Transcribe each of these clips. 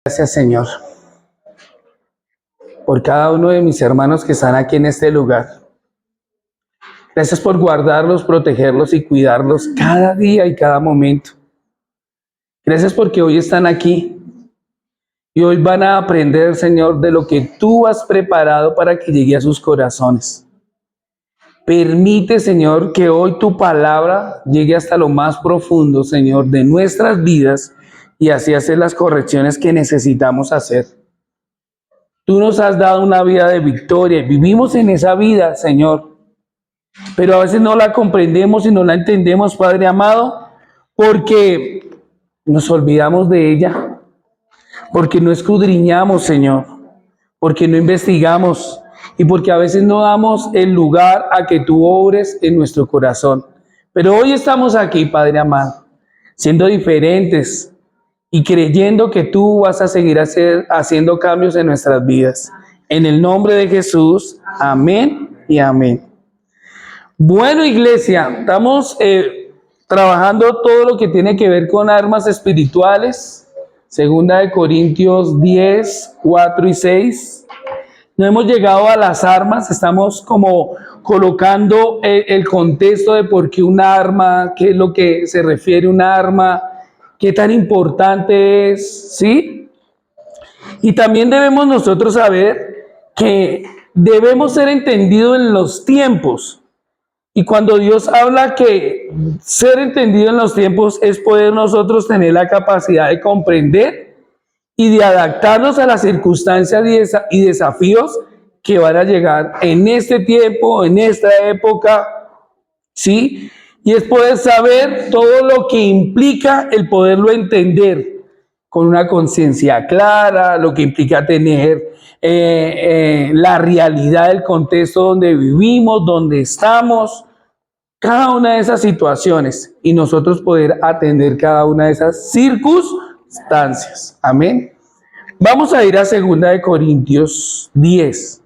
Gracias, Señor, por cada uno de mis hermanos que están aquí en este lugar. Gracias por guardarlos, protegerlos y cuidarlos cada día y cada momento. Gracias porque hoy están aquí y hoy van a aprender, Señor, de lo que tú has preparado para que llegue a sus corazones. Permite, Señor, que hoy tu palabra llegue hasta lo más profundo, Señor, de nuestras vidas y así hacer las correcciones que necesitamos hacer. Tú nos has dado una vida de victoria y vivimos en esa vida, Señor. Pero a veces no la comprendemos y no la entendemos, Padre amado, porque nos olvidamos de ella, porque no escudriñamos, Señor, porque no investigamos y porque a veces no damos el lugar a que tú obres en nuestro corazón. Pero hoy estamos aquí, Padre amado, siendo diferentes y creyendo que tú vas a seguir haciendo cambios en nuestras vidas. En el nombre de Jesús, amén y amén. Bueno, iglesia, estamos trabajando todo lo que tiene que ver con armas espirituales. Segunda de Corintios 10, 4 y 6. No hemos llegado a las armas, estamos como colocando el contexto de por qué un arma, qué es lo que se refiere a un arma, qué tan importante es, ¿sí? Y también debemos nosotros saber que debemos ser entendidos en los tiempos. Y cuando Dios habla que ser entendido en los tiempos es poder nosotros tener la capacidad de comprender y de adaptarnos a las circunstancias y desafíos que van a llegar en este tiempo, en esta época, ¿sí? Y es poder saber todo lo que implica el poderlo entender con una conciencia clara, lo que implica tener la realidad del contexto donde vivimos, donde estamos, cada una de esas situaciones y nosotros poder atender cada una de esas circunstancias. Amén. Vamos a ir a 2 de Corintios 10,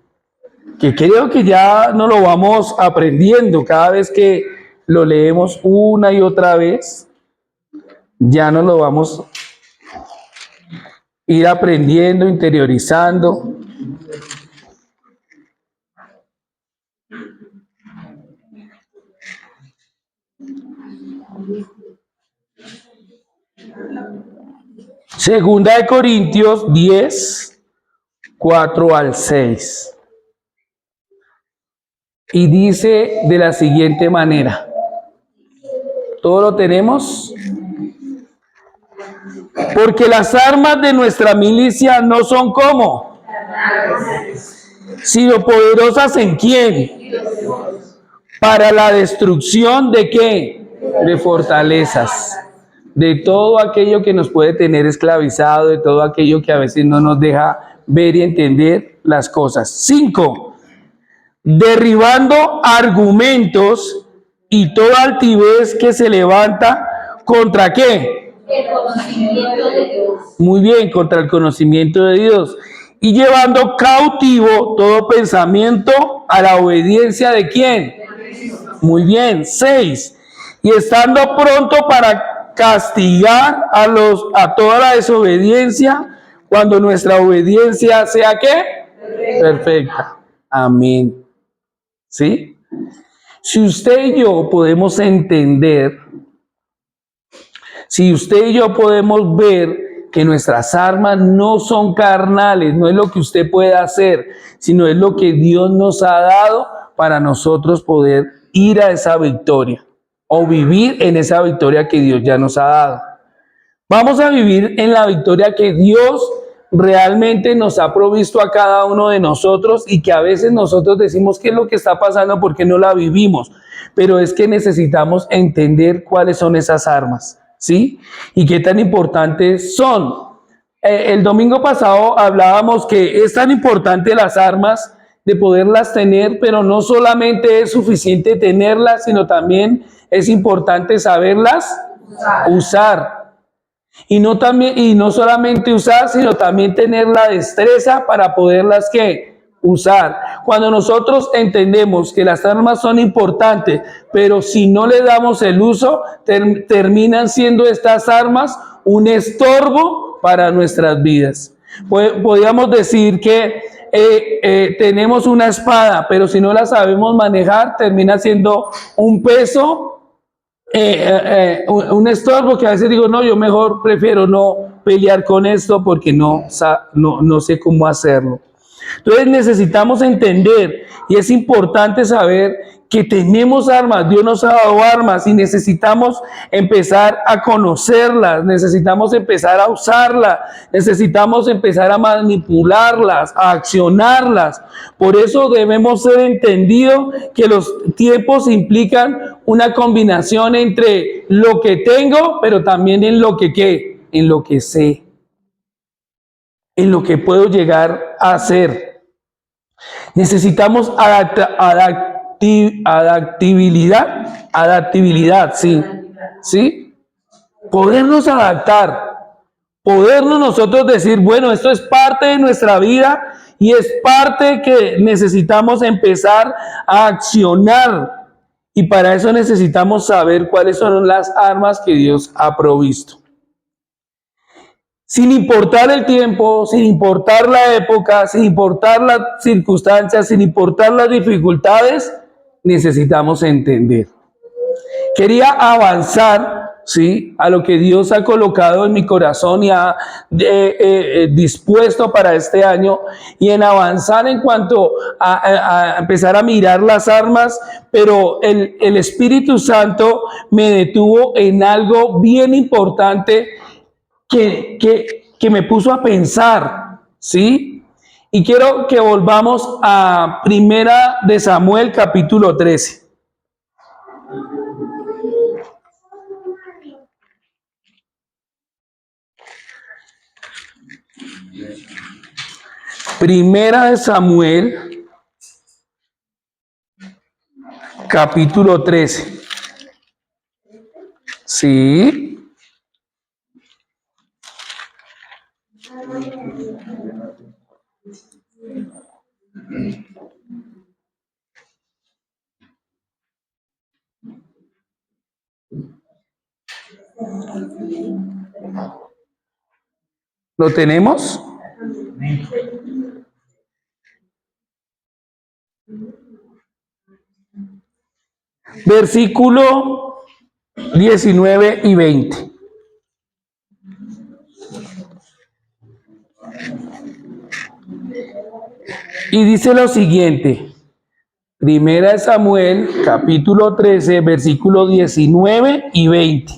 que creo que ya no lo vamos aprendiendo cada vez que lo leemos una y otra vez, ya no lo vamos a ir aprendiendo, interiorizando. Segunda de Corintios 10, 4 al 6. Y dice de la siguiente manera. ¿Todo lo tenemos? Porque las armas de nuestra milicia no son como, sino poderosas ¿en quién? Para la destrucción de ¿qué? De fortalezas. De todo aquello que nos puede tener esclavizado, de todo aquello que a veces no nos deja ver y entender las cosas. 5. Derribando argumentos y toda altivez que se levanta contra ¿qué? El conocimiento de Dios. Muy bien, contra el conocimiento de Dios. Y llevando cautivo todo pensamiento a la obediencia ¿de quién? Muy bien. 6. Y estando pronto para castigar a toda la desobediencia cuando nuestra obediencia sea ¿qué? Perfecta. Amén. ¿Sí? Si usted y yo podemos entender, si usted y yo podemos ver que nuestras armas no son carnales, no es lo que usted pueda hacer, sino es lo que Dios nos ha dado para nosotros poder ir a esa victoria o vivir en esa victoria que Dios ya nos ha dado. Vamos a vivir en la victoria que Dios realmente nos ha provisto a cada uno de nosotros y que a veces nosotros decimos qué es lo que está pasando porque no la vivimos, pero es que necesitamos entender cuáles son esas armas, ¿sí? Y qué tan importantes son. El domingo pasado hablábamos que es tan importante las armas de poderlas tener, pero no solamente es suficiente tenerlas, sino también es importante saberlas usar. Y no solamente usar, sino también tener la destreza para poderlas ¿qué? Usar. Cuando nosotros entendemos que las armas son importantes, pero si no le damos el uso, terminan siendo estas armas un estorbo para nuestras vidas. Podríamos decir que tenemos una espada, pero si no la sabemos manejar, termina siendo un peso, un estorbo, que a veces digo, no, yo mejor prefiero no pelear con esto porque no sé cómo hacerlo. Entonces necesitamos entender, y es importante saber que tenemos armas, Dios nos ha dado armas y necesitamos empezar a conocerlas, necesitamos empezar a usarlas, necesitamos empezar a manipularlas, a accionarlas. Por eso debemos ser entendidos que los tiempos implican una combinación entre lo que tengo, pero también en lo que ¿qué? En lo que sé, en lo que puedo llegar a hacer. Necesitamos adaptabilidad, ¿sí? Podernos adaptar, podernos nosotros decir, bueno, esto es parte de nuestra vida y es parte que necesitamos empezar a accionar. Y para eso necesitamos saber cuáles son las armas que Dios ha provisto. Sin importar el tiempo, sin importar la época, sin importar las circunstancias, sin importar las dificultades, necesitamos entender. Quería avanzar, ¿sí?, a lo que Dios ha colocado en mi corazón y ha dispuesto para este año, y en avanzar en cuanto a empezar a mirar las armas, pero el Espíritu Santo me detuvo en algo bien importante que me puso a pensar, ¿sí? Y quiero que volvamos a Primera de Samuel, capítulo 13. Primera de Samuel, capítulo 13. Sí. ¿Lo tenemos? Versículo 19 y 20. Y dice lo siguiente. Primera de Samuel, capítulo 13, versículo 19 y 20.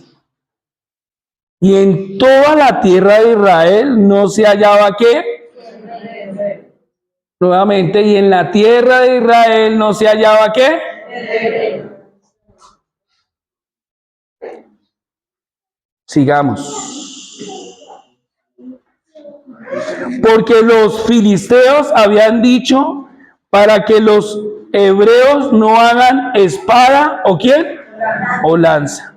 Y en toda la tierra de Israel no se hallaba ¿qué? Nuevamente, y en la tierra de Israel no se hallaba ¿qué? Sigamos. Porque los filisteos habían dicho para que los hebreos no hagan espada o ¿quién? O lanza.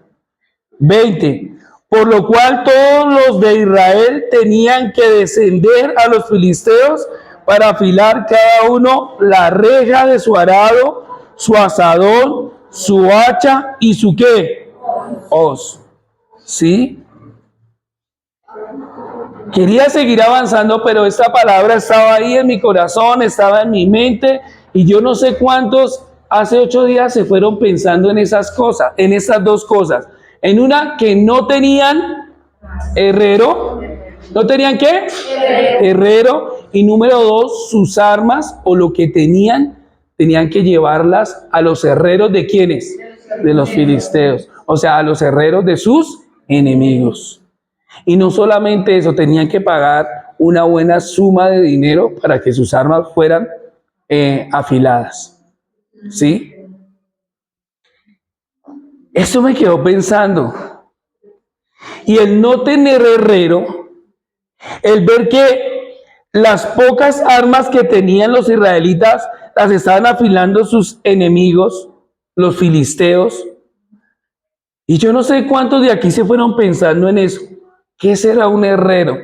20. Por lo cual todos los de Israel tenían que descender a los filisteos para afilar cada uno la reja de su arado, su asadón, su hacha y su ¿qué? Hoz. ¿Sí? Quería seguir avanzando, pero esta palabra estaba ahí en mi corazón, estaba en mi mente, y yo no sé cuántos hace 8 días se fueron pensando en esas cosas, en estas dos cosas. En una, que no tenían herrero. ¿No tenían qué? Herrero. Y número 2, sus armas o lo que tenían que llevarlas a los herreros de ¿quiénes? De los filisteos. O sea, a los herreros de sus enemigos. Y no solamente eso, tenían que pagar una buena suma de dinero para que sus armas fueran afiladas. ¿Sí? Eso me quedó pensando. Y el no tener herrero, el ver que las pocas armas que tenían los israelitas las estaban afilando sus enemigos, los filisteos. Y yo no sé cuántos de aquí se fueron pensando en eso. ¿Qué será un herrero?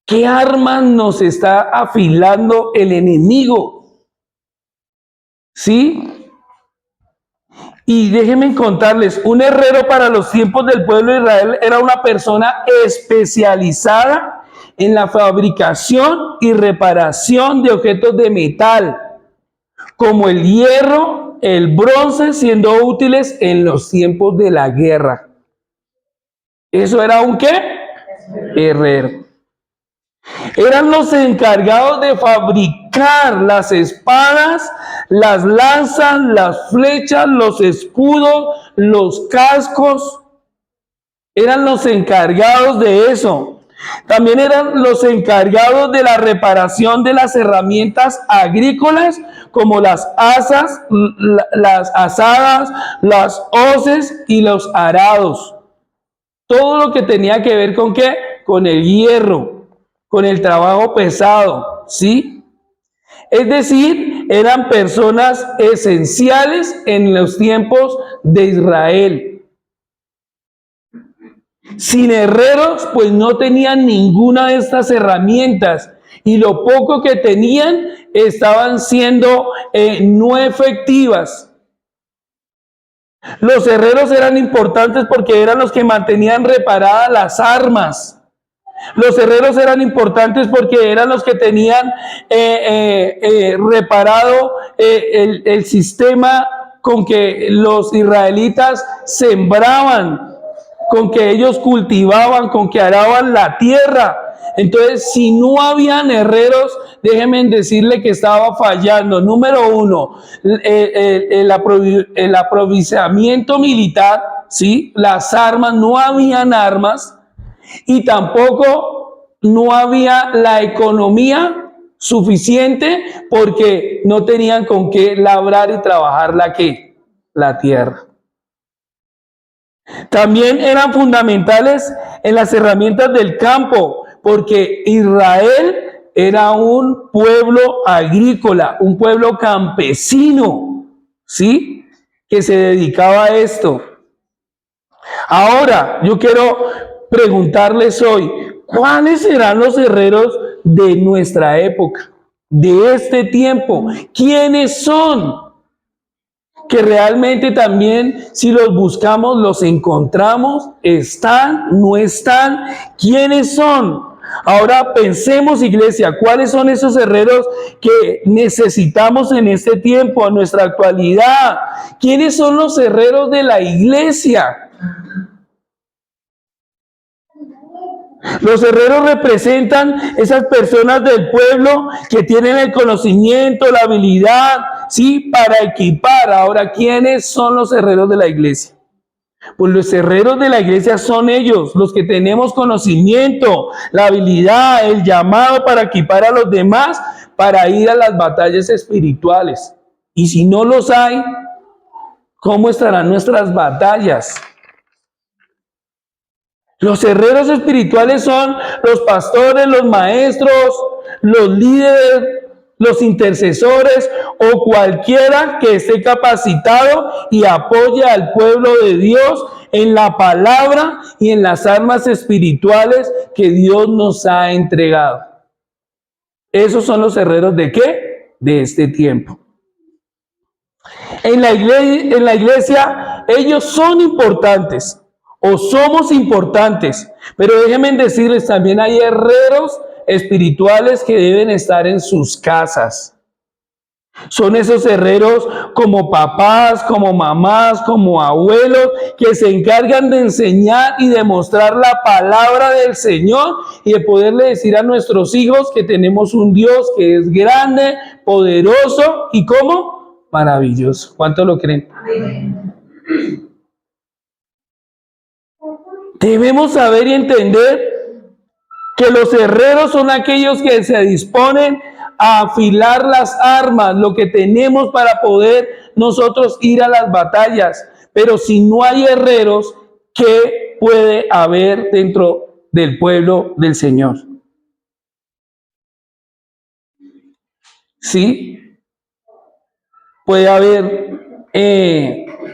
¿Qué armas nos está afilando el enemigo? ¿Sí? Y déjenme contarles, un herrero para los tiempos del pueblo de Israel era una persona especializada en la fabricación y reparación de objetos de metal, como el hierro, el bronce, siendo útiles en los tiempos de la guerra. ¿Eso era un qué? Herrero. Eran los encargados de fabricar las espadas, las lanzas, las flechas, los escudos, los cascos. Eran los encargados de eso. También eran los encargados de la reparación de las herramientas agrícolas, como las asas, las azadas, las hoces y los arados. Todo lo que tenía que ver con ¿qué? Con el hierro, con el trabajo pesado, ¿sí? Es decir, eran personas esenciales en los tiempos de Israel. Sin herreros, pues no tenían ninguna de estas herramientas, y lo poco que tenían estaban siendo no efectivas. Los herreros eran importantes porque eran los que mantenían reparadas las armas. Los herreros eran importantes porque eran los que tenían reparado el sistema con que los israelitas sembraban, con que ellos cultivaban, con que araban la tierra. Entonces, si no habían herreros, déjenme decirle que estaba fallando. Número uno, el aprovisionamiento militar, ¿sí? Las armas, no habían armas, y tampoco no había la economía suficiente porque no tenían con qué labrar y trabajar la tierra. También eran fundamentales en las herramientas del campo, porque Israel era un pueblo agrícola, un pueblo campesino, ¿sí? Que se dedicaba a esto. Ahora, yo quiero preguntarles hoy, ¿cuáles serán los herreros de nuestra época, de este tiempo? ¿Quiénes son? Que realmente también, si los buscamos, los encontramos. ¿Están? ¿No están? ¿Quiénes son? Ahora pensemos, iglesia, ¿cuáles son esos herreros que necesitamos en este tiempo, en nuestra actualidad? ¿Quiénes son los herreros de la iglesia? Los herreros representan esas personas del pueblo que tienen el conocimiento, la habilidad, ¿sí? Para equipar. Ahora, ¿quiénes son los herreros de la iglesia? Pues los herreros de la iglesia son ellos, los que tenemos conocimiento, la habilidad, el llamado para equipar a los demás para ir a las batallas espirituales. Y si no los hay, ¿cómo estarán nuestras batallas? Los herreros espirituales son los pastores, los maestros, los líderes, los intercesores o cualquiera que esté capacitado y apoye al pueblo de Dios en la palabra y en las armas espirituales que Dios nos ha entregado. Esos son los herreros ¿de qué? De este tiempo. En la iglesia ellos son importantes. O somos importantes, pero déjenme decirles, también hay herreros espirituales que deben estar en sus casas. Son esos herreros como papás, como mamás, como abuelos, que se encargan de enseñar y de mostrar la palabra del Señor y de poderle decir a nuestros hijos que tenemos un Dios que es grande, poderoso y ¿cómo? Maravilloso. ¿Cuánto lo creen? Amén. Debemos saber y entender que los herreros son aquellos que se disponen a afilar las armas, lo que tenemos para poder nosotros ir a las batallas. Pero si no hay herreros, ¿qué puede haber dentro del pueblo del Señor? ¿Sí? Puede haber...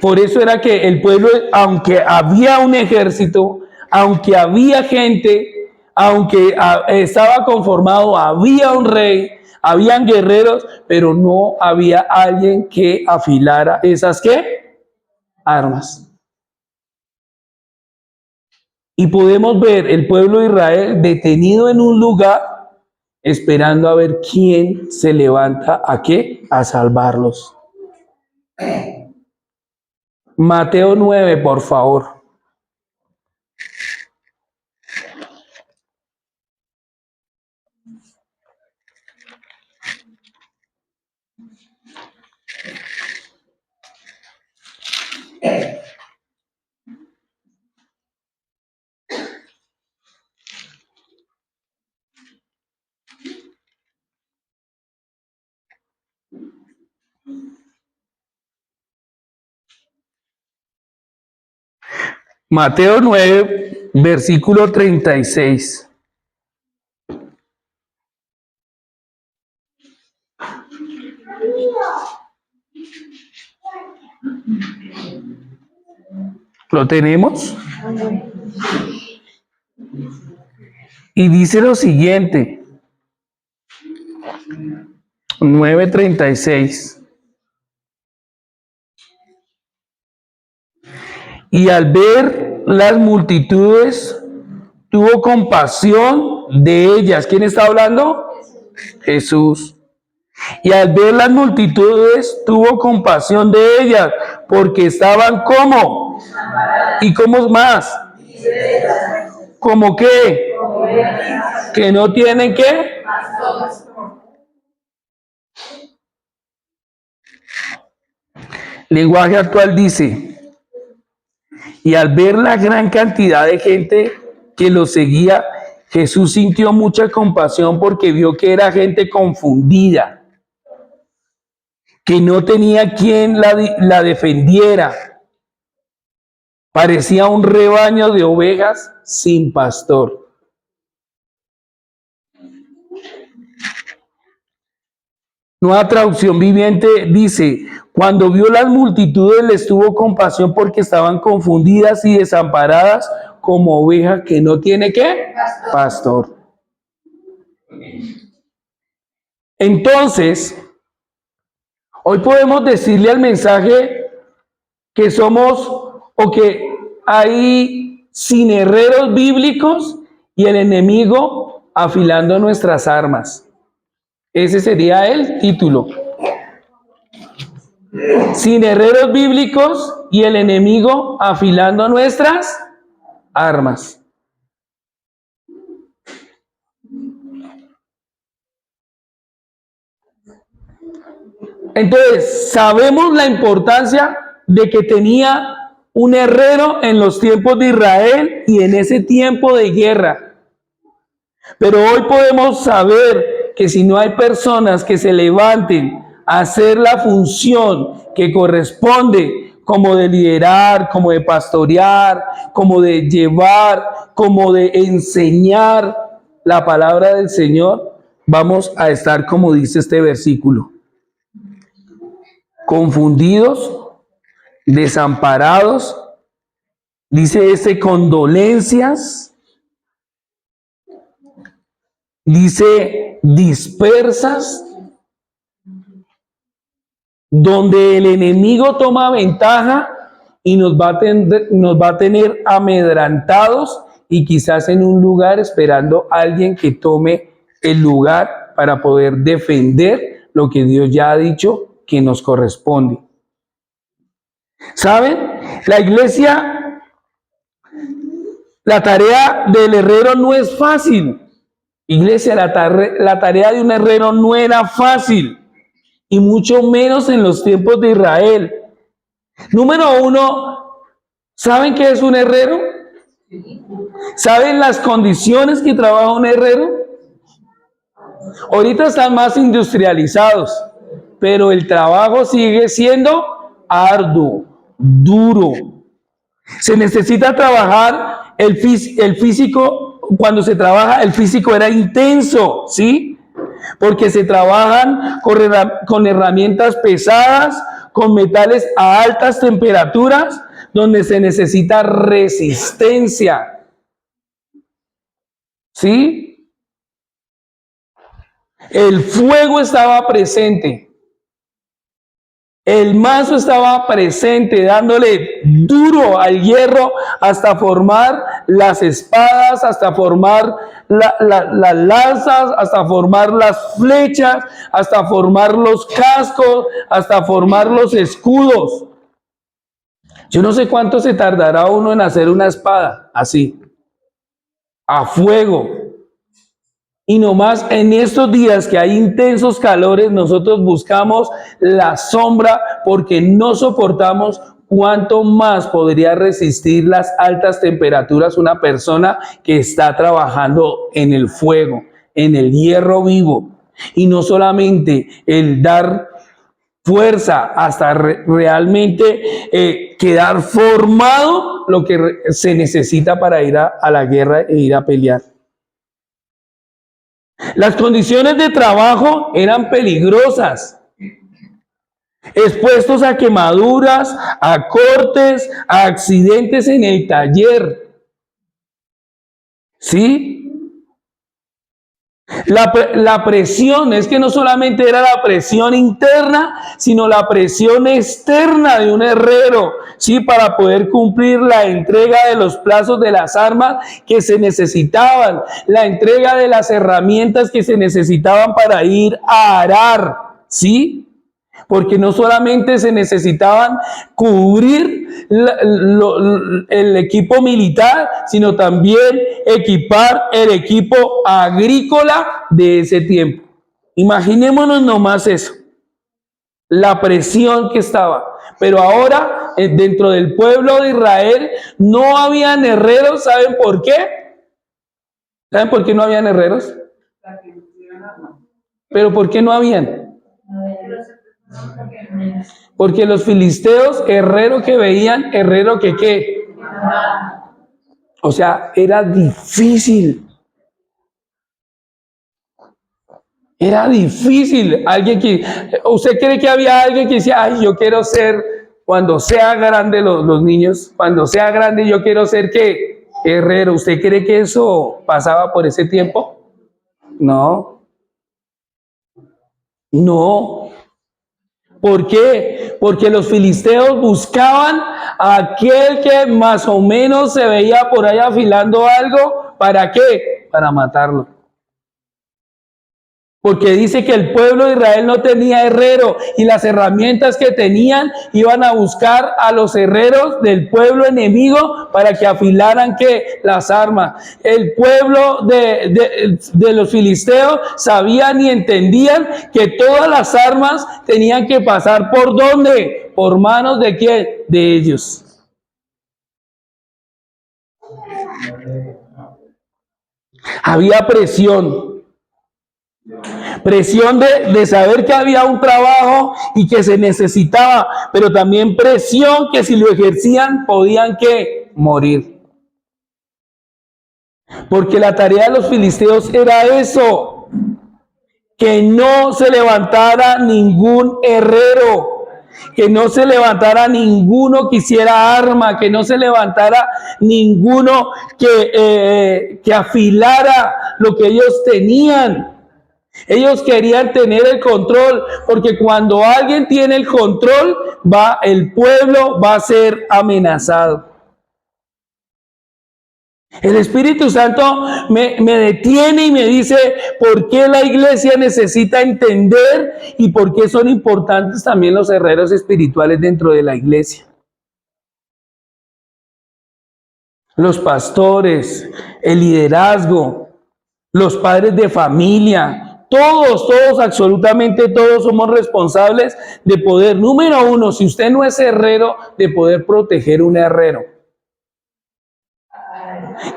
por eso era que el pueblo, aunque había un ejército, aunque había gente, aunque estaba conformado, había un rey, habían guerreros, pero no había alguien que afilara esas ¿qué? armas. Y podemos ver el pueblo de Israel detenido en un lugar, esperando a ver quién se levanta a qué, a salvarlos. Mateo 9, por favor. Mateo 9, versículo 36. ¿Lo tenemos? Y dice lo siguiente, 9:36. Y al ver las multitudes, tuvo compasión de ellas. ¿Quién está hablando? Jesús. Y al ver las multitudes, tuvo compasión de ellas, porque estaban como, y como más, como que no tienen qué. Lenguaje actual dice, y al ver la gran cantidad de gente que lo seguía, Jesús sintió mucha compasión porque vio que era gente confundida, que no tenía quien la defendiera. Parecía un rebaño de ovejas sin pastor. Nueva traducción viviente dice, cuando vio las multitudes les tuvo compasión porque estaban confundidas y desamparadas como oveja que no tiene ¿qué? Pastor. Entonces, hoy podemos decirle al mensaje que somos o que hay cinerreros bíblicos y el enemigo afilando nuestras armas. Ese sería el título. Cinerreros bíblicos y el enemigo afilando nuestras armas. Entonces, sabemos la importancia de que tenía un herrero en los tiempos de Israel y en ese tiempo de guerra. Pero hoy podemos saber que si no hay personas que se levanten a hacer la función que corresponde, como de liderar, como de pastorear, como de llevar, como de enseñar la palabra del Señor, vamos a estar como dice este versículo, confundidos, desamparados, dice condolencias, dice dispersas, donde el enemigo toma ventaja y nos va a tener amedrantados y quizás en un lugar esperando a alguien que tome el lugar para poder defender lo que Dios ya ha dicho que nos corresponde. ¿Saben? La iglesia, la tarea del herrero no es fácil. Iglesia, la tarea de un herrero no era fácil, y mucho menos en los tiempos de Israel. Número uno, ¿saben qué es un herrero? ¿Saben las condiciones que trabaja un herrero? Ahorita están más industrializados, pero el trabajo sigue siendo arduo, duro. Se necesita trabajar el físico, cuando se trabaja el físico era intenso, ¿sí? Porque se trabajan con herramientas pesadas, con metales a altas temperaturas, donde se necesita resistencia, ¿sí? El fuego estaba presente. El mazo estaba presente, dándole duro al hierro hasta formar las espadas, hasta formar las lanzas, hasta formar las flechas, hasta formar los cascos, hasta formar los escudos. Yo no sé cuánto se tardará uno en hacer una espada así, a fuego. Y nomás en estos días que hay intensos calores, nosotros buscamos la sombra porque no soportamos cuánto más podría resistir las altas temperaturas una persona que está trabajando en el fuego, en el hierro vivo. Y no solamente el dar fuerza hasta realmente quedar formado lo que se necesita para ir a la guerra e ir a pelear. Las condiciones de trabajo eran peligrosas, expuestos a quemaduras, a cortes, a accidentes en el taller. ¿Sí? La presión, es que no solamente era la presión interna, sino la presión externa de un herrero, ¿sí? Para poder cumplir la entrega de los plazos de las armas que se necesitaban, la entrega de las herramientas que se necesitaban para ir a arar, ¿sí? Porque no solamente se necesitaban cubrir el equipo militar, sino también equipar el equipo agrícola de ese tiempo. Imaginémonos nomás eso, la presión que estaba. Pero ahora, dentro del pueblo de Israel, no habían herreros. ¿Saben por qué? ¿Saben por qué no habían herreros? ¿Pero por qué no habían? Porque los filisteos, herrero que veían, herrero que qué. O sea, era difícil. Era difícil. ¿Usted cree que había alguien que decía, ay, yo quiero ser, cuando sea grande los niños, cuando sea grande yo quiero ser qué? Herrero. ¿Usted cree que eso pasaba por ese tiempo? No. No. ¿Por qué? Porque los filisteos buscaban a aquel que más o menos se veía por ahí afilando algo. ¿Para qué? Para matarlo. Porque dice que el pueblo de Israel no tenía herrero y las herramientas que tenían iban a buscar a los herreros del pueblo enemigo para que afilaran ¿qué? Las armas. El pueblo de los filisteos sabían y entendían que todas las armas tenían que pasar ¿por dónde? ¿Por manos de quién? De ellos. Había presión. Presión de saber que había un trabajo y que se necesitaba, pero también presión que si lo ejercían podían ¿qué? Morir. Porque la tarea de los filisteos era eso, que no se levantara ningún herrero, que no se levantara ninguno que hiciera arma, que no se levantara ninguno que afilara lo que ellos tenían. Ellos querían tener el control, porque cuando alguien tiene el control, el pueblo va a ser amenazado. El Espíritu Santo me detiene y me dice por qué la iglesia necesita entender y por qué son importantes también los herreros espirituales dentro de la iglesia. Los pastores, el liderazgo, los padres de familia. Todos, absolutamente todos somos responsables de poder, número uno, si usted no es herrero, de poder proteger un herrero.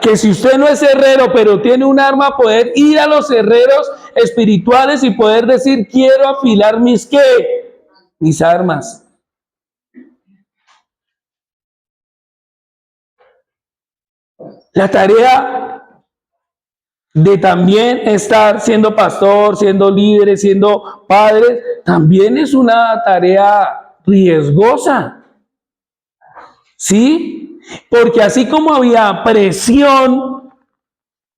Que si usted no es herrero, pero tiene un arma, poder ir a los herreros espirituales y poder decir, quiero afilar mis ¿qué? Mis armas. La tarea de también estar siendo pastor, siendo líderes, siendo padres, también es una tarea riesgosa. ¿Sí? Porque así como había presión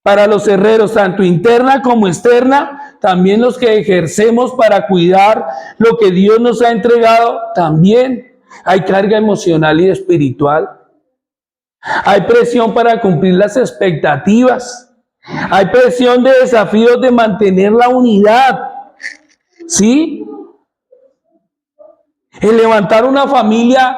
para los herreros, tanto interna como externa, también los que ejercemos para cuidar lo que Dios nos ha entregado, también hay carga emocional y espiritual. Hay presión para cumplir las expectativas. Hay presión de desafíos de mantener la unidad. ¿Sí? El levantar una familia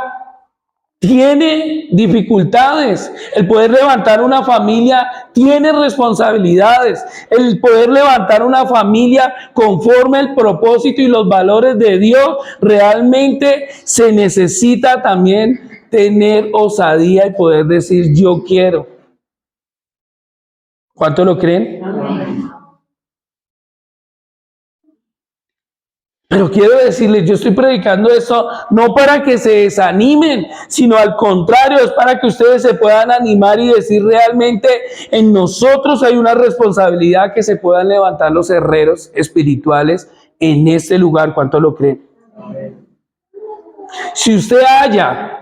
tiene dificultades. El poder levantar una familia tiene responsabilidades. El poder levantar una familia conforme al propósito y los valores de Dios, realmente se necesita también tener osadía y poder decir yo quiero. ¿Cuánto lo creen? Amén. Pero quiero decirles, yo estoy predicando esto no para que se desanimen, sino al contrario, es para que ustedes se puedan animar y decir realmente en nosotros hay una responsabilidad que se puedan levantar los herreros espirituales en este lugar. ¿Cuánto lo creen? Si usted haya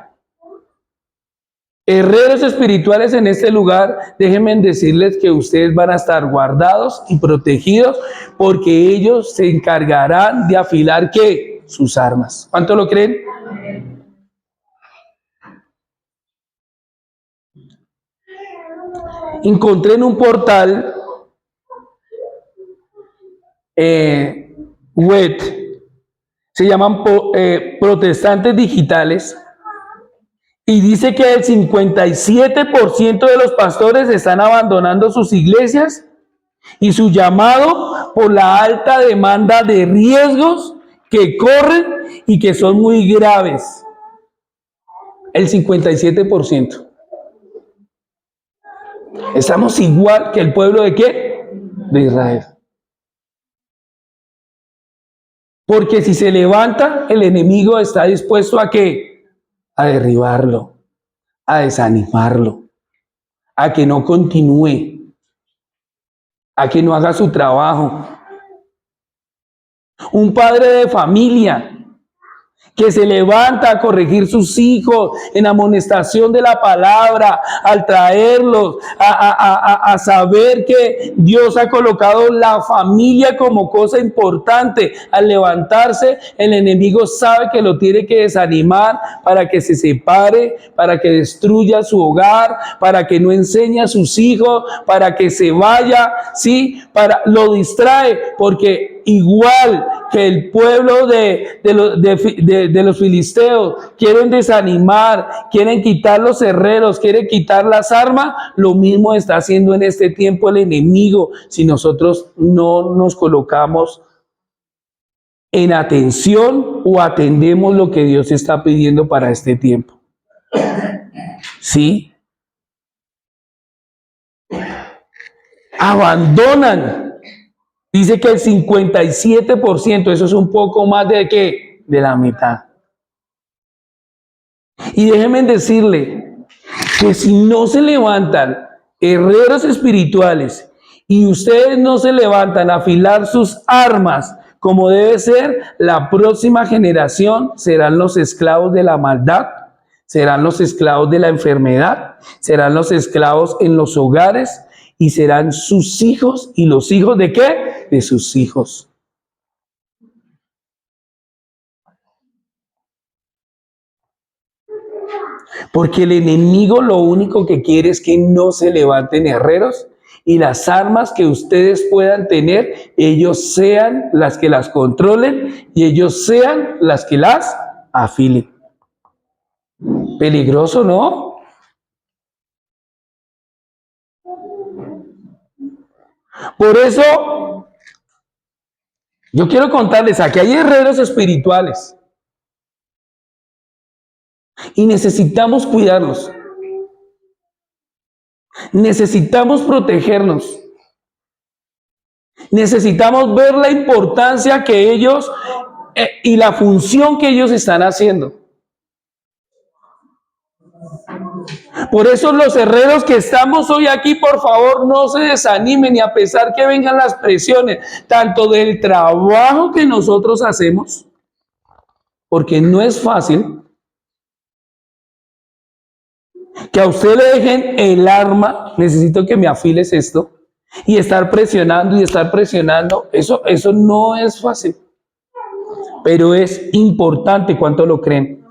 herreros espirituales en este lugar, déjenme decirles que ustedes van a estar guardados y protegidos porque ellos se encargarán de afilar ¿qué? Sus armas. ¿Cuánto lo creen? Encontré en un portal web, se llaman protestantes digitales, y dice que el 57% de los pastores están abandonando sus iglesias y su llamado por la alta demanda de riesgos que corren y que son muy graves. El 57%. Estamos igual que el pueblo de ¿qué? De Israel. Porque si se levanta, el enemigo está dispuesto a ¿qué? A derribarlo, a desanimarlo, a que no continúe, a que no haga su trabajo. Un padre de familia que se levanta a corregir sus hijos en amonestación de la palabra, al traerlos a saber que Dios ha colocado la familia como cosa importante. Al levantarse, el enemigo sabe que lo tiene que desanimar para que se separe, para que destruya su hogar, para que no enseñe a sus hijos, para que se vaya, ¿sí? Lo distrae, porque igual que el pueblo de los filisteos quieren desanimar, quieren quitar los herreros, quieren quitar las armas, lo mismo está haciendo en este tiempo el enemigo si nosotros no nos colocamos en atención o atendemos lo que Dios está pidiendo para este tiempo. ¿Sí? Abandonan. Dice que el 57%, eso es un poco más de ¿qué? De la mitad. Y déjenme decirle que si no se levantan herreros espirituales y ustedes no se levantan a afilar sus armas como debe ser, la próxima generación serán los esclavos de la maldad, serán los esclavos de la enfermedad, serán los esclavos en los hogares y serán sus hijos y los hijos ¿de qué? De sus hijos. Porque el enemigo lo único que quiere es que no se levanten herreros y las armas que ustedes puedan tener, ellos sean las que las controlen y ellos sean las que las afilen. Peligroso, ¿no? Por eso, yo quiero contarles, aquí hay herreros espirituales y necesitamos cuidarlos. Necesitamos protegernos. Necesitamos ver la importancia que ellos y la función que ellos están haciendo. Por eso los herreros que estamos hoy aquí, por favor, no se desanimen y a pesar que vengan las presiones, tanto del trabajo que nosotros hacemos, porque no es fácil, que a usted le dejen el arma, necesito que me afiles esto, Y estar presionando y estar presionando, eso no es fácil. Pero es importante. ¿Cuánto lo creen?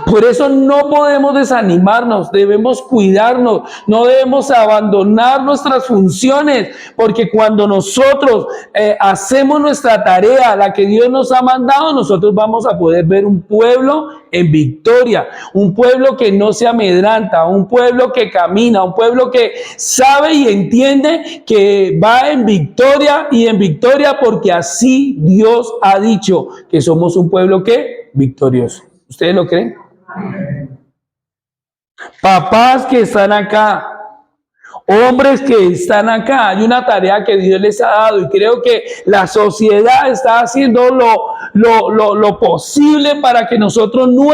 Por eso no podemos desanimarnos, debemos cuidarnos, no debemos abandonar nuestras funciones, porque cuando nosotros hacemos nuestra tarea, la que Dios nos ha mandado, nosotros vamos a poder ver un pueblo en victoria, un pueblo que no se amedranta, un pueblo que camina, un pueblo que sabe y entiende que va en victoria y en victoria, porque así Dios ha dicho que somos un pueblo que victorioso. ¿Ustedes lo creen? Papás que están acá, hombres que están acá, hay una tarea que Dios les ha dado y creo que la sociedad está haciendo lo posible para que nosotros no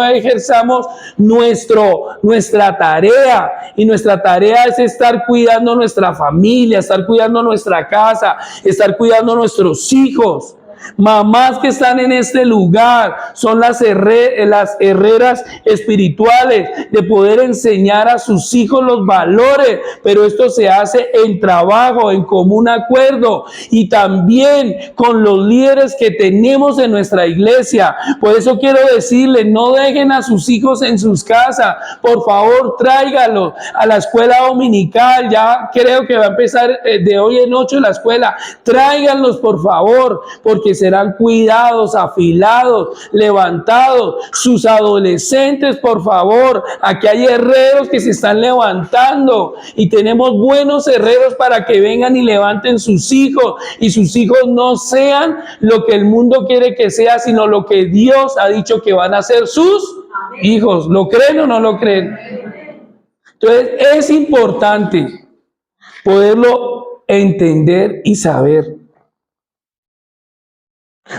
ejerzamos nuestra tarea. Y nuestra tarea es estar cuidando nuestra familia, estar cuidando nuestra casa, estar cuidando nuestros hijos. Mamás que están en este lugar son las herreras espirituales de poder enseñar a sus hijos los valores, pero esto se hace en trabajo, en común acuerdo y también con los líderes que tenemos en nuestra iglesia. Por eso quiero decirles, no dejen a sus hijos en sus casas, por favor tráiganlos a la escuela dominical, ya creo que va a empezar de hoy en 8 la escuela, tráiganlos por favor, porque serán cuidados, afilados, levantados. Sus adolescentes, por favor, aquí hay herreros que se están levantando y tenemos buenos herreros para que vengan y levanten sus hijos y sus hijos no sean lo que el mundo quiere que sea, sino lo que Dios ha dicho que van a ser sus hijos. ¿Lo creen o no lo creen? Entonces es importante poderlo entender y saber.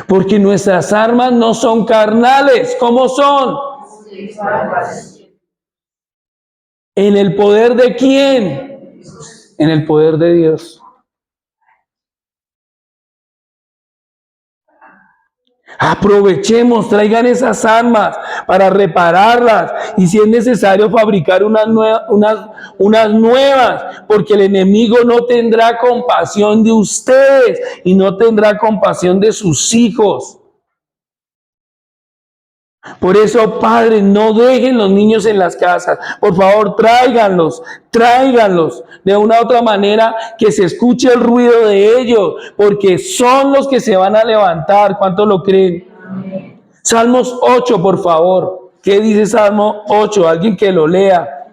Porque nuestras armas no son carnales. ¿Cómo son? ¿En el poder de quién? En el poder de Dios. Aprovechemos, traigan esas armas para repararlas y si es necesario fabricar unas nuevas, porque el enemigo no tendrá compasión de ustedes y no tendrá compasión de sus hijos. Por eso, padres, no dejen los niños en las casas. Por favor, tráiganlos de una u otra manera que se escuche el ruido de ellos, porque son los que se van a levantar. ¿Cuántos lo creen? Amén. Salmos 8, por favor. ¿Qué dice Salmo 8? Alguien que lo lea.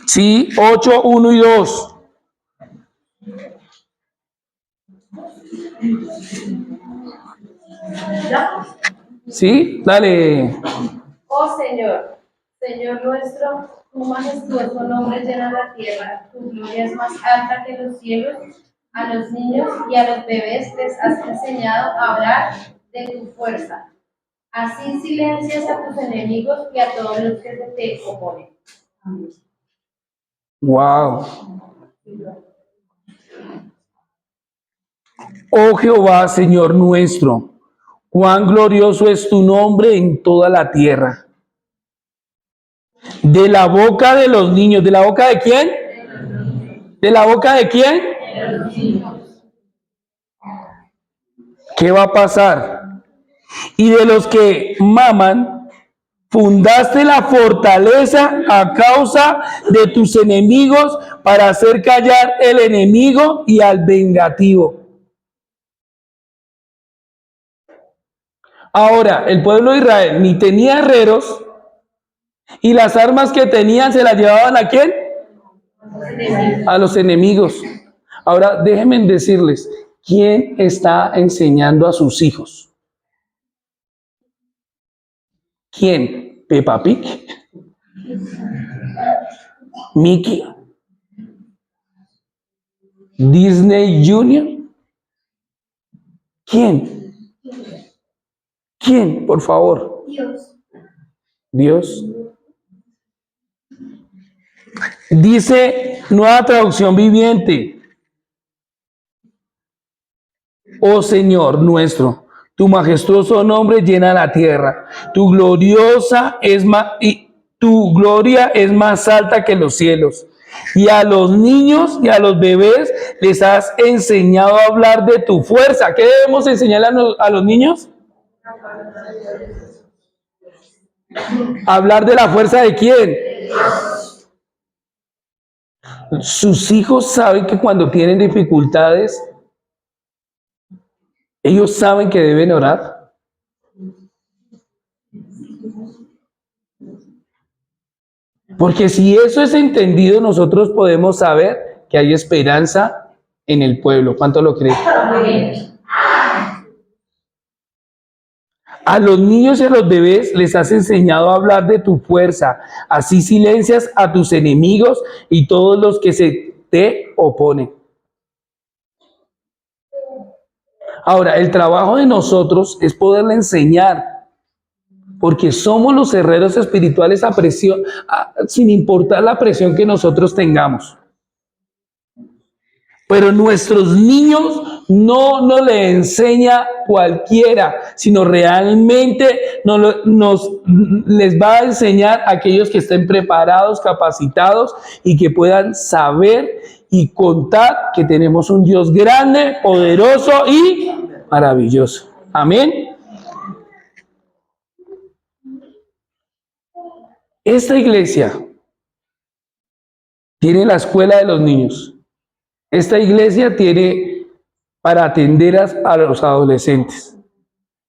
Sí, 8, 1 y 2. Sí, dale. Oh Señor, Señor nuestro, tu majestuoso nombre llena la tierra, tu gloria es más alta que los cielos. A los niños y a los bebés les has enseñado a hablar de tu fuerza. Así silencias a tus enemigos y a todos los que se te oponen. Wow. Oh Jehová, Señor nuestro, cuán glorioso es tu nombre en toda la tierra. De la boca de los niños, ¿de la boca de quién? ¿De la boca de quién? De los niños. ¿Qué va a pasar? Y de los que maman, fundaste la fortaleza a causa de tus enemigos para hacer callar el enemigo y al vengativo. Ahora, el pueblo de Israel ni tenía herreros y las armas que tenían se las llevaban ¿a quién? A los enemigos. Ahora, déjenme decirles, ¿quién está enseñando a sus hijos? ¿Quién? ¿Peppa Pig? ¿Mickey? ¿Disney Junior? ¿Quién? ¿Quién, por favor? Dios. Dios. Dice Nueva Traducción Viviente: oh Señor nuestro, Tu majestuoso nombre llena la tierra. Tu gloria es más alta que los cielos. Y a los niños y a los bebés les has enseñado a hablar de tu fuerza. ¿Qué debemos enseñar a los niños? ¿Hablar de la fuerza de quién? Sus hijos saben que cuando tienen dificultades, ellos saben que deben orar. Porque si eso es entendido, nosotros podemos saber que hay esperanza en el pueblo. ¿Cuánto lo creen? A los niños y a los bebés les has enseñado a hablar de tu fuerza. Así silencias a tus enemigos y todos los que se te oponen. Ahora, el trabajo de nosotros es poderle enseñar, porque somos los herreros espirituales sin importar la presión que nosotros tengamos. Pero nuestros niños no nos le enseña cualquiera, sino realmente les va a enseñar a aquellos que estén preparados, capacitados y que puedan saber y contar que tenemos un Dios grande, poderoso y maravilloso. Amén. Esta iglesia tiene la escuela de los niños. Esta iglesia tiene para atender a los adolescentes.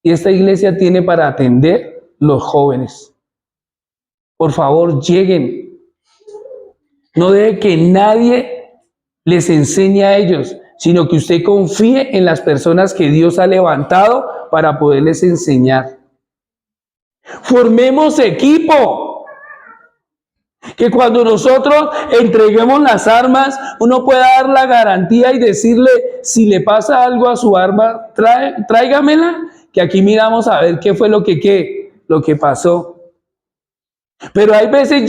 Y esta iglesia tiene para atender los jóvenes. Por favor, lleguen. No deje que nadie les enseñe a ellos, sino que usted confíe en las personas que Dios ha levantado para poderles enseñar. Formemos equipo. Que cuando nosotros entreguemos las armas, uno pueda dar la garantía y decirle, si le pasa algo a su arma, tráigamela, que aquí miramos a ver qué fue lo que pasó. Pero hay veces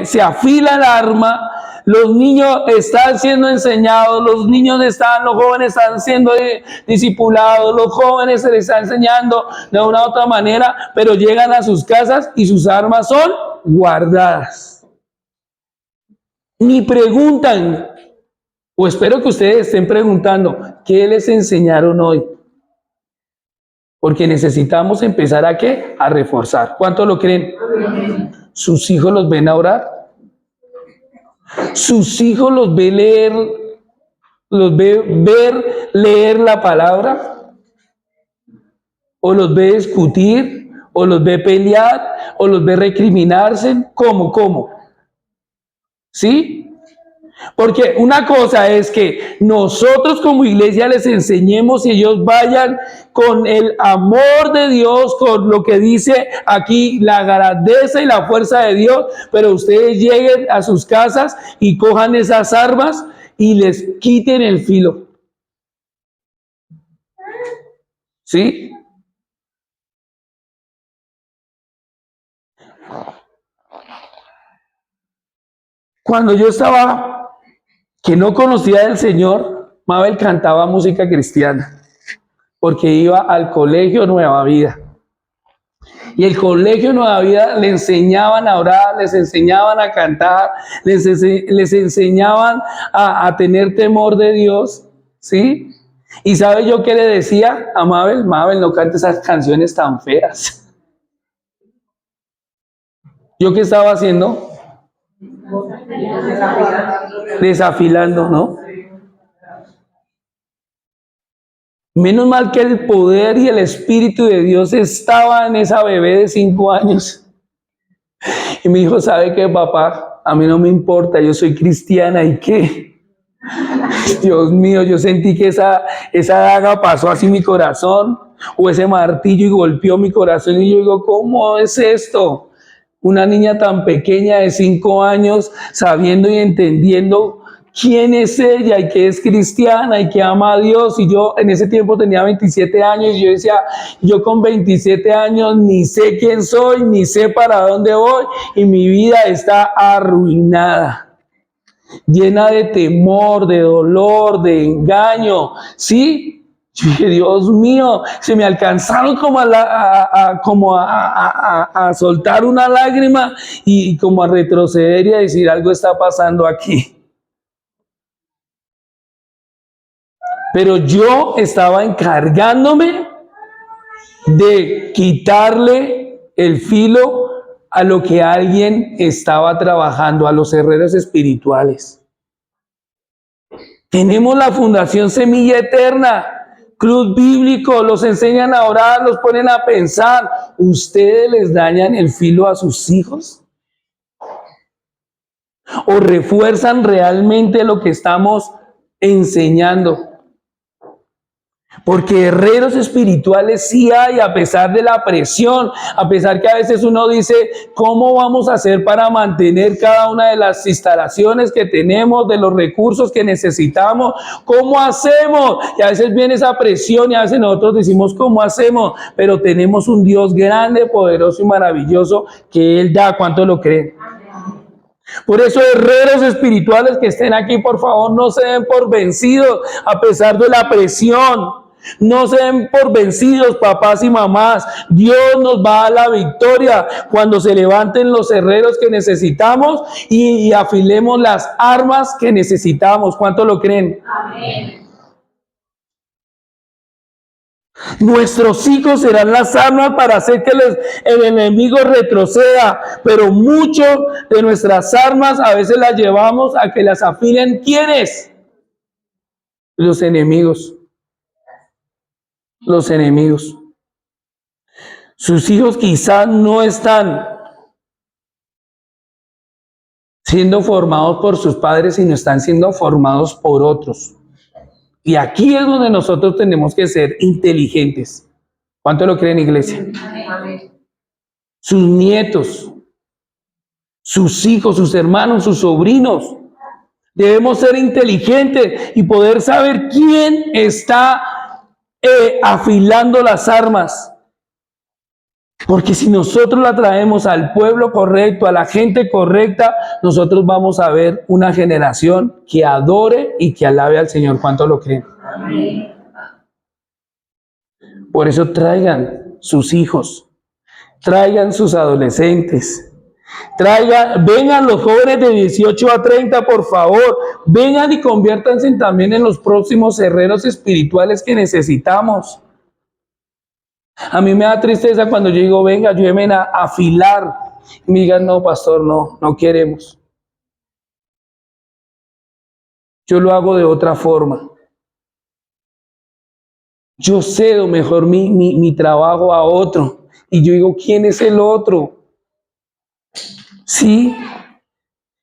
se afila el arma, los niños están siendo enseñados, los jóvenes están siendo discipulados, los jóvenes se les está enseñando de una u otra manera, pero llegan a sus casas y sus armas son guardadas. Ni preguntan, o espero que ustedes estén preguntando, ¿qué les enseñaron hoy? Porque necesitamos empezar ¿a qué? A reforzar. ¿Cuánto lo creen? ¿Sus hijos los ven a orar? ¿Sus hijos los ve leer, leer la palabra? ¿O los ve discutir? ¿O los ve pelear? ¿O los ve recriminarse? ¿Cómo? ¿Sí? Porque una cosa es que nosotros como iglesia les enseñemos y ellos vayan con el amor de Dios, con lo que dice aquí, la grandeza y la fuerza de Dios, pero ustedes lleguen a sus casas y cojan esas armas y les quiten el filo. ¿Sí? Cuando yo estaba que no conocía del Señor, Mabel cantaba música cristiana, porque iba al colegio Nueva Vida. Y el colegio Nueva Vida le enseñaban a orar, les enseñaban a cantar, les enseñaban a tener temor de Dios, ¿sí? Y ¿sabe yo qué le decía a Mabel? Mabel, no cante esas canciones tan feas. ¿Yo qué estaba haciendo? Desafilando, ¿no? Menos mal que el poder y el Espíritu de Dios estaba en esa bebé de 5 años. Y me dijo, ¿sabe qué, papá? A mí no me importa, yo soy cristiana, ¿y qué? Dios mío, yo sentí que esa daga pasó así mi corazón, o ese martillo y golpeó mi corazón, y yo digo, ¿cómo es esto? Una niña tan pequeña de 5 años, sabiendo y entendiendo quién es ella y que es cristiana y que ama a Dios. Y yo en ese tiempo tenía 27 años y yo decía, yo con 27 años ni sé quién soy, ni sé para dónde voy y mi vida está arruinada, llena de temor, de dolor, de engaño, ¿sí? Yo dije, Dios mío, se me alcanzaron como a soltar una lágrima y como a retroceder y a decir, algo está pasando aquí. Pero yo estaba encargándome de quitarle el filo a lo que alguien estaba trabajando, a los herreros espirituales. Tenemos la Fundación Semilla Eterna, Club Bíblico, los enseñan a orar, los ponen a pensar. ¿Ustedes les dañan el filo a sus hijos? ¿O refuerzan realmente lo que estamos enseñando? Porque herreros espirituales sí hay, a pesar de la presión, a pesar que a veces uno dice, ¿cómo vamos a hacer para mantener cada una de las instalaciones que tenemos, de los recursos que necesitamos? ¿Cómo hacemos? Y a veces viene esa presión y a veces nosotros decimos, ¿cómo hacemos? Pero tenemos un Dios grande, poderoso y maravilloso que Él da. ¿Cuánto lo creen? Por eso, herreros espirituales que estén aquí, por favor, no se den por vencidos a pesar de la presión. No se den por vencidos, papás y mamás. Dios nos va a dar la victoria cuando se levanten los herreros que necesitamos y afilemos las armas que necesitamos. ¿Cuánto lo creen? Amén. Nuestros hijos serán las armas para hacer que el enemigo retroceda, pero muchas de nuestras armas a veces las llevamos a que las afilen. ¿Quiénes? Los enemigos. Los enemigos. Sus hijos quizás no están siendo formados por sus padres, sino están siendo formados por otros. Y aquí es donde nosotros tenemos que ser inteligentes. ¿Cuánto lo creen, iglesia? Amén. Sus nietos, sus hijos, sus hermanos, sus sobrinos. Debemos ser inteligentes y poder saber quién está afilando las armas. Porque si nosotros la traemos al pueblo correcto, a la gente correcta, nosotros vamos a ver una generación que adore y que alabe al Señor. ¿Cuánto lo creen? Amén. Por eso traigan sus hijos, traigan sus adolescentes, vengan los jóvenes de 18 a 30, por favor, vengan y conviértanse también en los próximos herreros espirituales que necesitamos. A mí me da tristeza cuando yo digo, venga, ayúdenme a afilar. Y me digan, no, pastor, no queremos. Yo lo hago de otra forma. Yo cedo mejor mi trabajo a otro. Y yo digo, ¿quién es el otro? Sí.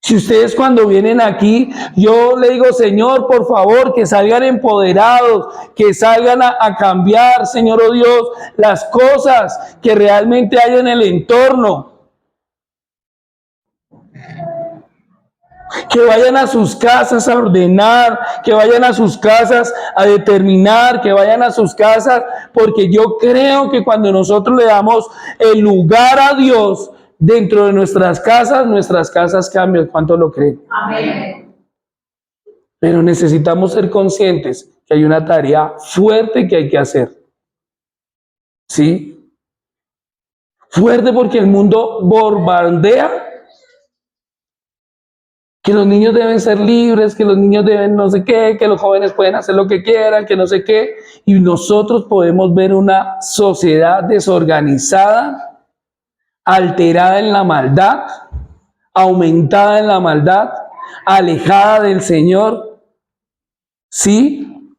Si ustedes cuando vienen aquí, yo le digo, Señor, por favor, que salgan empoderados, que salgan a cambiar, Señor, oh Dios, las cosas que realmente hay en el entorno. Que vayan a sus casas a ordenar, que vayan a sus casas a determinar, que vayan a sus casas, porque yo creo que cuando nosotros le damos el lugar a Dios dentro de nuestras casas cambian. ¿Cuánto lo creen? Amén. Pero necesitamos ser conscientes que hay una tarea fuerte que hay que hacer. ¿Sí? Fuerte porque el mundo bombardea que los niños deben ser libres, que los niños deben no sé qué, que los jóvenes pueden hacer lo que quieran, que no sé qué. Y nosotros podemos ver una sociedad desorganizada, alterada en la maldad, aumentada en la maldad, alejada del Señor. ¿Sí?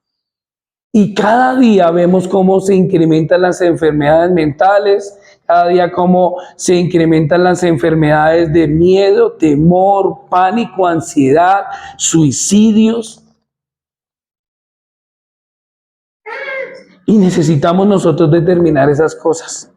Y cada día vemos cómo se incrementan las enfermedades mentales, cada día cómo se incrementan las enfermedades de miedo, temor, pánico, ansiedad, suicidios. Y necesitamos nosotros determinar esas cosas.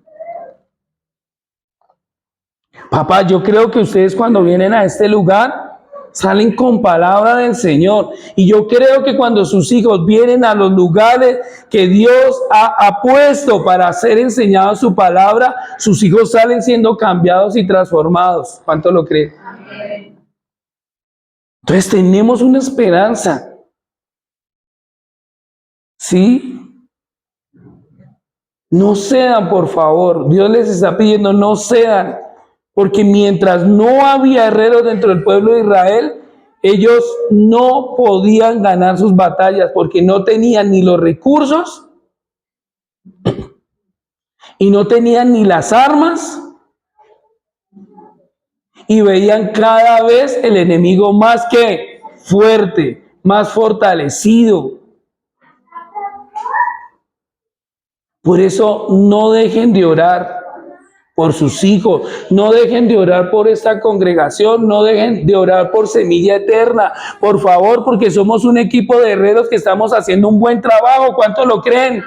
Papá, yo creo que ustedes cuando vienen a este lugar salen con palabra del Señor. Y yo creo que cuando sus hijos vienen a los lugares que Dios ha puesto para ser enseñados su palabra, sus hijos salen siendo cambiados y transformados. ¿Cuánto lo creen? Amén. Entonces tenemos una esperanza. ¿Sí? No cedan, por favor. Dios les está pidiendo, no cedan. Porque mientras no había herreros dentro del pueblo de Israel, ellos no podían ganar sus batallas porque no tenían ni los recursos y no tenían ni las armas y veían cada vez el enemigo más que fuerte, más fortalecido. Por eso no dejen de orar por sus hijos, no dejen de orar por esta congregación, no dejen de orar por Semilla Eterna, por favor, porque somos un equipo de herreros que estamos haciendo un buen trabajo. ¿Cuántos lo creen?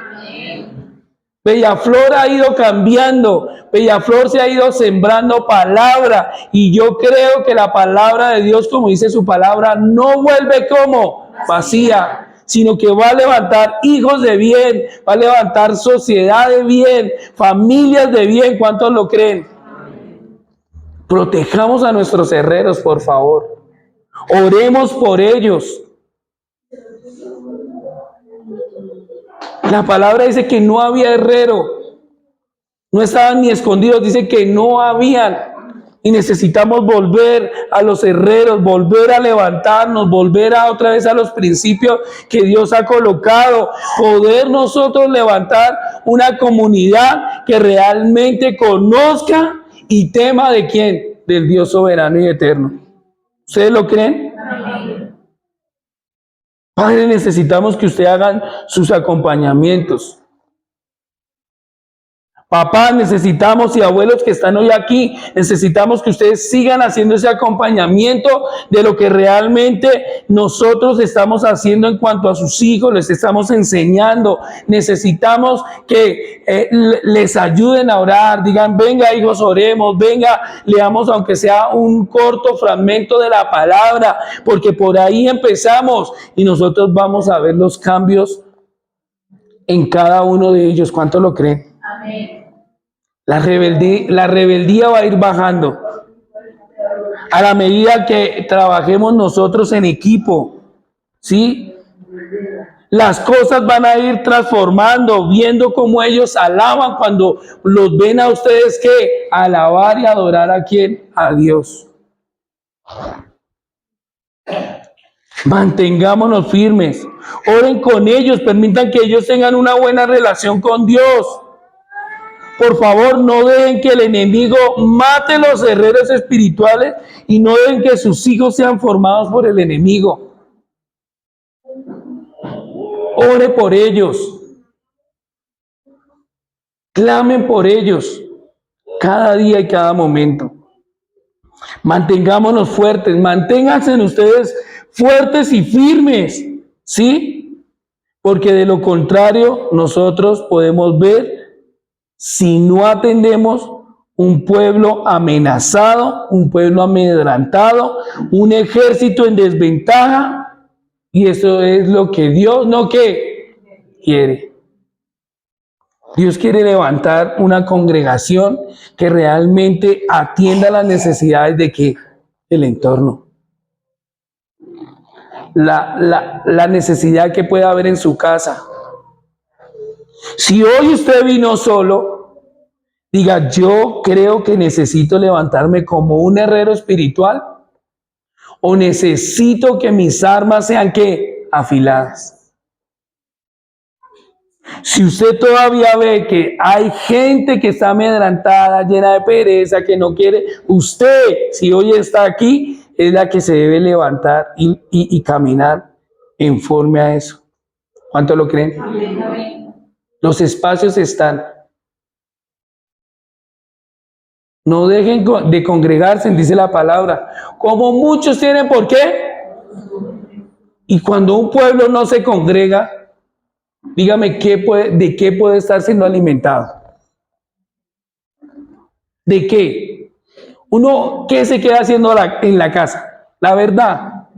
Bellaflor ha ido cambiando, Bellaflor se ha ido sembrando palabra y yo creo que la palabra de Dios, como dice su palabra, no vuelve como vacía, sino que va a levantar hijos de bien, va a levantar sociedad de bien, familias de bien. ¿Cuántos lo creen? Protejamos a nuestros herreros, por favor. Oremos por ellos. La palabra dice que no había herrero, no estaban ni escondidos, dice que no habían. Y necesitamos volver a los herreros, volver a levantarnos, volver a otra vez a los principios que Dios ha colocado, poder nosotros levantar una comunidad que realmente conozca y tema de quién, del Dios soberano y eterno. ¿Ustedes lo creen? Padre, necesitamos que ustedes hagan sus acompañamientos. Papás, necesitamos, y abuelos que están hoy aquí, necesitamos que ustedes sigan haciendo ese acompañamiento de lo que realmente nosotros estamos haciendo en cuanto a sus hijos, les estamos enseñando. Necesitamos que les ayuden a orar, digan, venga hijos, oremos, venga, leamos aunque sea un corto fragmento de la palabra, porque por ahí empezamos y nosotros vamos a ver los cambios en cada uno de ellos. ¿Cuántos lo creen? Amén. La rebeldía va a ir bajando a la medida que trabajemos nosotros en equipo, ¿sí? Las cosas van a ir transformando, viendo cómo ellos alaban cuando los ven a ustedes que alabar y adorar a quién, a Dios. Mantengámonos firmes, oren con ellos, permitan que ellos tengan una buena relación con Dios. Por favor, no dejen que el enemigo mate los herreros espirituales y no dejen que sus hijos sean formados por el enemigo. Ore por ellos. Clamen por ellos cada día y cada momento. Mantengámonos fuertes, manténganse ustedes fuertes y firmes, ¿sí? Porque de lo contrario, nosotros podemos ver, si no atendemos, un pueblo amenazado, un pueblo amedrentado, un ejército en desventaja, y eso es lo que Dios no quiere. Dios quiere levantar una congregación que realmente atienda las necesidades de ¿qué? El entorno. La necesidad que pueda haber en su casa. Si hoy usted vino solo, diga, yo creo que necesito levantarme como un herrero espiritual o necesito que mis armas sean ¿qué? Afiladas. Si usted todavía ve que hay gente que está amedrentada, llena de pereza, que no quiere, usted, si hoy está aquí, es la que se debe levantar y caminar en forma a eso. ¿Cuánto lo creen? Amén. Los espacios están. No dejen de congregarse, dice la palabra. Como muchos tienen, ¿por qué? Y cuando un pueblo no se congrega, dígame, ¿de qué puede estar siendo alimentado? ¿De qué? Uno, ¿qué se queda haciendo en la casa? La verdad.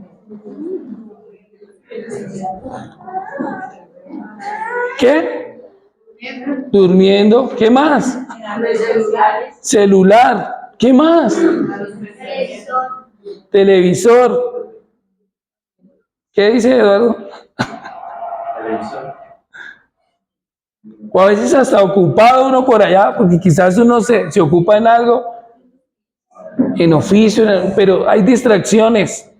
¿Qué? Durmiendo. ¿Qué más? Celular. ¿Qué más? Televisor. ¿Qué dice Eduardo? O a veces hasta ocupado uno por allá, porque quizás uno se ocupa en algo, en oficio, pero hay distracciones.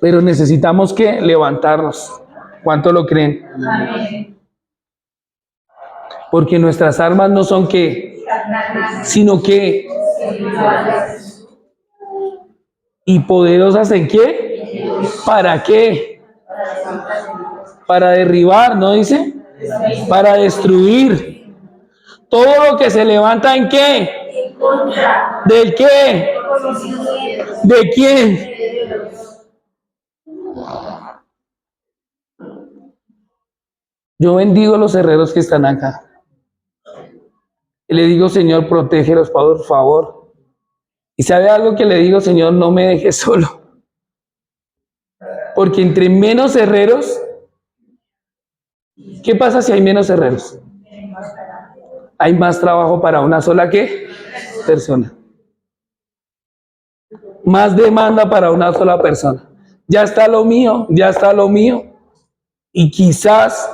Pero necesitamos que levantarnos. ¿Cuánto lo creen? Amén. Porque nuestras armas no son qué, sino que, y poderosas en qué, ¿para qué? Para derribar, ¿no dice? Para destruir. Todo lo que se levanta en qué, ¿del qué? ¿De quién? Yo bendigo a los herreros que están acá. Y le digo, Señor, protégelos, por favor. Y sabe algo que le digo, Señor, no me dejes solo. Porque entre menos herreros, ¿qué pasa si hay menos herreros? Hay más trabajo para una sola ¿qué? Persona. Más demanda para una sola persona. Ya está lo mío, ya está lo mío. Y quizás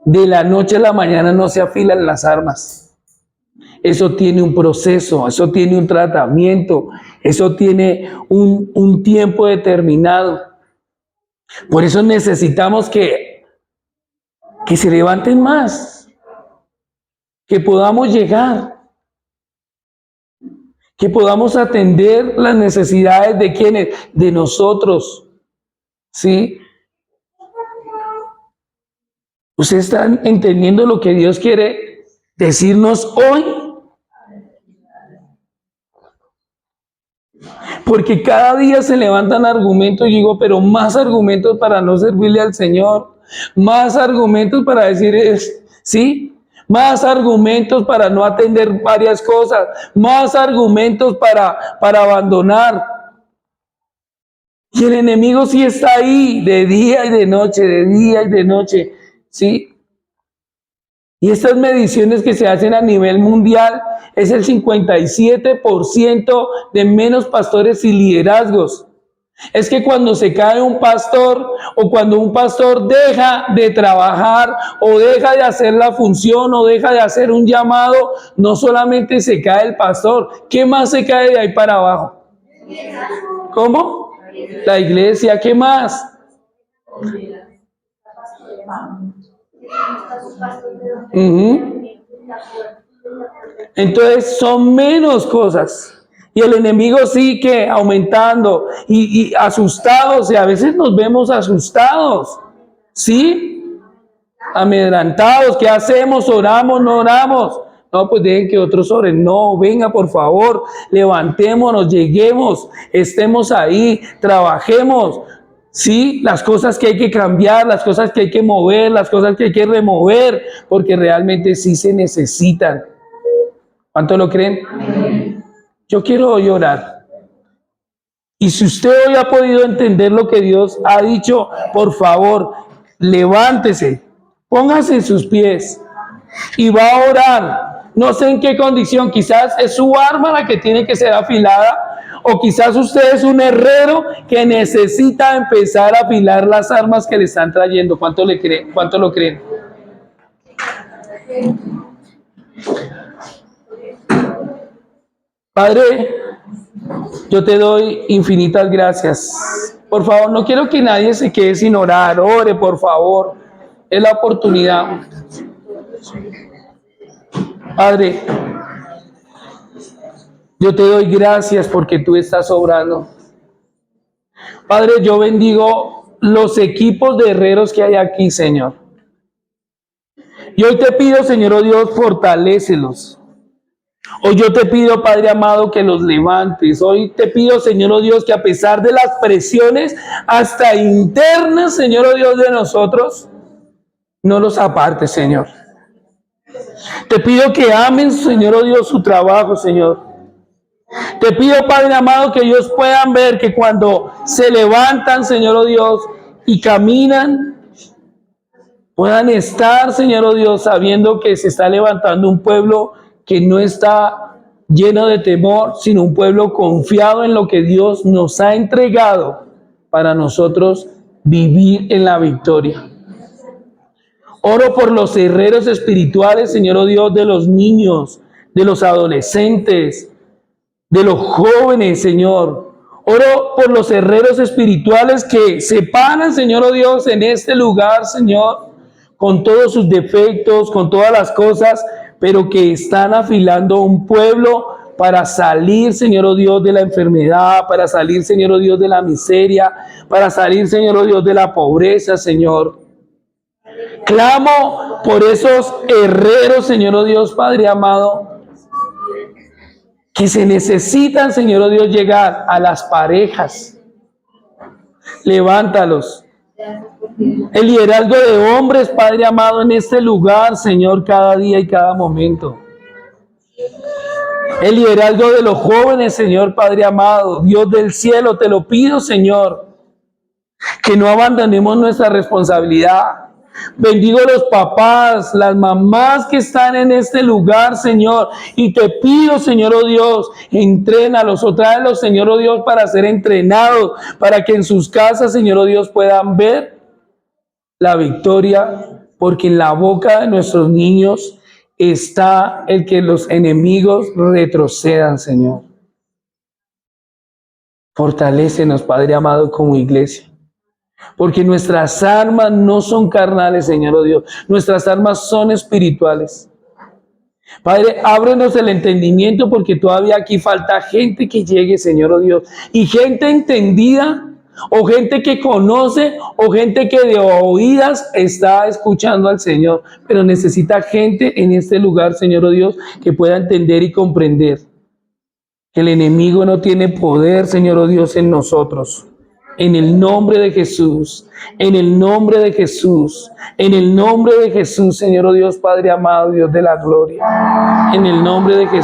de la noche a la mañana no se afilan las armas. Eso tiene un proceso, eso tiene un tratamiento, eso tiene un tiempo determinado. Por eso necesitamos que se levanten más, que podamos llegar, que podamos atender las necesidades de quienes, de nosotros, ¿sí? ¿Ustedes están entendiendo lo que Dios quiere decirnos hoy? Porque cada día se levantan argumentos y digo, pero más argumentos para no servirle al Señor, más argumentos para decir, ¿sí? Más argumentos para no atender varias cosas, más argumentos para abandonar. Y el enemigo sí está ahí, de día y de noche, de día y de noche, ¿sí? Y estas mediciones que se hacen a nivel mundial es el 57% de menos pastores y liderazgos. Es que cuando se cae un pastor o cuando un pastor deja de trabajar o deja de hacer la función o deja de hacer un llamado, no solamente se cae el pastor, ¿qué más se cae de ahí para abajo? ¿Cómo? La iglesia, ¿qué más? Entonces son menos cosas. Y el enemigo sigue aumentando y asustados, y a veces nos vemos asustados, ¿sí? Amedrantados, ¿qué hacemos? ¿Oramos? ¿No oramos? No, pues dejen que otros oren. No, venga, por favor, levantémonos, lleguemos, estemos ahí, trabajemos. Sí, las cosas que hay que cambiar, las cosas que hay que mover, las cosas que hay que remover, porque realmente sí se necesitan. ¿Cuánto lo creen? Amén. Yo quiero hoy orar. Y si usted hoy ha podido entender lo que Dios ha dicho, por favor, levántese, póngase en sus pies y va a orar. No sé en qué condición, quizás es su arma la que tiene que ser afilada, o quizás usted es un herrero que necesita empezar a afilar las armas que le están trayendo. ¿Cuánto le creen? ¿Cuánto lo creen? Padre, yo te doy infinitas gracias. Por favor, no quiero que nadie se quede sin orar. Ore, por favor. Es la oportunidad. Padre, yo te doy gracias porque tú estás obrando. Padre, yo bendigo los equipos de herreros que hay aquí, Señor. Y hoy te pido, Señor, oh Dios, fortalécelos. Hoy yo te pido, Padre amado, que los levantes. Hoy te pido, Señor, oh Dios, que a pesar de las presiones hasta internas, Señor, oh Dios, de nosotros, no los apartes, Señor. Te pido que amen, Señor, oh Dios, su trabajo, Señor. Te pido, Padre amado, que ellos puedan ver que cuando se levantan, Señor, oh Dios, y caminan, puedan estar, Señor, oh Dios, sabiendo que se está levantando un pueblo que no está lleno de temor, sino un pueblo confiado en lo que Dios nos ha entregado para nosotros vivir en la victoria. Oro por los herreros espirituales, Señor, oh Dios, de los niños, de los adolescentes, de los jóvenes, Señor. Oro por los herreros espirituales que se paran, Señor, oh Dios, en este lugar, Señor, con todos sus defectos, con todas las cosas, pero que están afilando un pueblo para salir, Señor, oh Dios, de la enfermedad, para salir, Señor, oh Dios, de la miseria, para salir, Señor, oh Dios, de la pobreza, Señor. Clamo por esos herreros, Señor, oh Dios, Padre amado, que se necesitan, Señor, oh Dios, llegar a las parejas. Levántalos. El liderazgo de hombres, Padre amado, en este lugar, Señor, cada día y cada momento. El liderazgo de los jóvenes, Señor, Padre amado, Dios del cielo, te lo pido, Señor, que no abandonemos nuestra responsabilidad. Bendigo a los papás, las mamás que están en este lugar, Señor, y te pido, Señor, oh Dios, entrénalos o tráelos, Señor, oh Dios, para ser entrenados, para que en sus casas, Señor, oh Dios, puedan ver la victoria, porque en la boca de nuestros niños está el que los enemigos retrocedan, Señor. Fortalécenos, Padre amado, como iglesia. Porque nuestras armas no son carnales, Señor, oh Dios. Nuestras armas son espirituales. Padre, ábrenos el entendimiento porque todavía aquí falta gente que llegue, Señor, oh Dios. Y gente entendida, o gente que conoce, o gente que de oídas está escuchando al Señor. Pero necesita gente en este lugar, Señor, oh Dios, que pueda entender y comprender que el enemigo no tiene poder, Señor, oh Dios, en nosotros. En el nombre de Jesús, en el nombre de Jesús, en el nombre de Jesús, Señor, oh Dios, Padre amado, Dios de la gloria, en el nombre de Jesús.